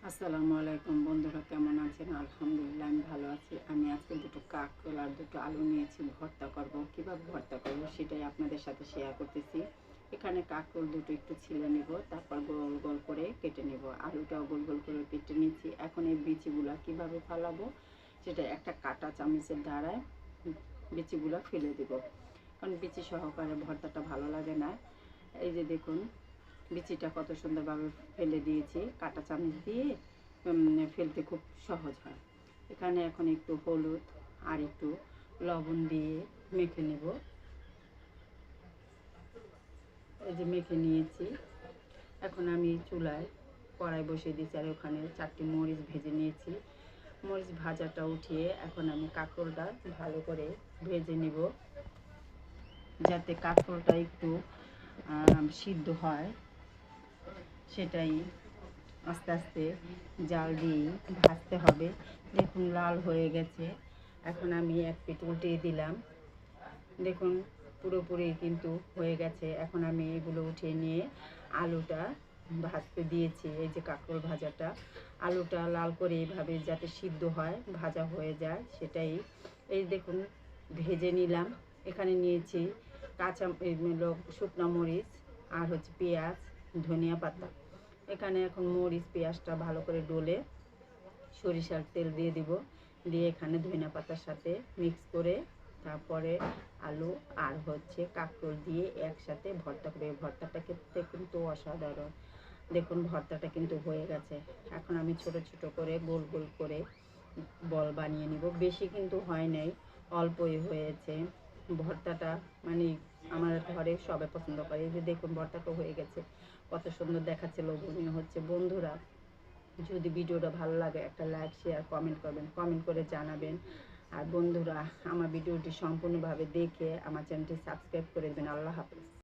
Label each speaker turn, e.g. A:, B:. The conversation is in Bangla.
A: আসসালামু আলাইকুম বন্ধুরা, কেমন আছেন? আলহামদুলিল্লাহ আমি ভালো আছি। আমি আজকে দুটো কাঁকরোল আর দুটো আলু নিয়েছি, ভর্তা করব। কিভাবে ভর্তা করব সেটাই আপনাদের সাথে শেয়ার করতেছি। এখানে কাঁকরোল দুটো একটু ছিলে নিব, তারপর গোল গোল করে কেটে নেব। আলুটাও গোল গোল করে কেটে নিচ্ছি। এখন এই বিচিগুলো কিভাবে ফালাবো সেটা একটা কাঁটা চামচের দ্বারায় বিচিগুলো ফেলে দেব, কারণ বিচি সহকারে ভর্তাটা ভালো লাগে না। এই যে দেখুন, বিচিটা কত সুন্দরভাবে ফেলে দিয়েছি। কাঁটা চামচ দিয়ে ফেলতে খুব সহজ হয়। এখানে এখন একটু হলুদ আর একটু লবণ দিয়ে মেখে নেব। এই যে মেখে নিয়েছি। এখন আমি চুলায় কড়াই বসিয়ে দিয়েছি, আর ওখানে 4টি মরিচ ভেজে নিয়েছি। মরিচ ভাজাটা উঠিয়ে এখন আমি কাঁকরোলটা ভালো করে ভেজে নিব, যাতে কাঁকরোলটা একটু সিদ্ধ হয়। সেটাই আস্তে আস্তে জাল দিয়ে ভাজতে হবে। দেখুন লাল হয়ে গেছে। এখন আমি এক পিঠ উল্টিয়ে দিলাম। দেখুন পুরোপুরি কিন্তু হয়ে গেছে। এখন আমি এগুলো উঠিয়ে নিয়ে আলুটা ভাজতে দিয়েছি। এই যে কাঁকরোল ভাজাটা, আলুটা লাল করে এইভাবে যাতে সিদ্ধ হয়, ভাজা হয়ে যায়, সেটাই এই দেখুন ভেজে নিলাম। এখানে নিয়েছি কাঁচা শুকনো মরিচ আর হচ্ছে পেঁয়াজ, ধনিয়া পাতা। এখানে এখন মরিচ পেঁয়াজটা ভালো করে ডলে সরিষার তেল দিয়ে দিব, দিয়ে এখানে ধনিয়া পাতার সাথে মিক্স করে তারপরে আলু আর হচ্ছে কাঁকরোল দিয়ে একসাথে ভর্তা করে। ভর্তাটা খেতে কিন্তু অসাধারণ। দেখুন ভর্তাটা কিন্তু হয়ে গেছে। এখন আমি ছোট ছোট করে গোল গোল করে বল বানিয়ে নিব। বেশি কিন্তু হয় নাই, অল্পই হয়েছে। ভর্তাটা মানে আমার ঘরে সবাই পছন্দ করে। এই যে দেখুন ভর্তাটা হয়ে গেছে, কত সুন্দর দেখাচ্ছে, লোভনীয় হচ্ছে। বন্ধুরা, যদি ভিডিওটা ভালো লাগে একটা লাইক শেয়ার কমেন্ট করবেন, কমেন্ট করে জানাবেন। আর বন্ধুরা, আমার ভিডিওটি সম্পূর্ণভাবে দেখে আমার চ্যানেলটি সাবস্ক্রাইব করে দেবেন। আল্লাহ হাফেজ।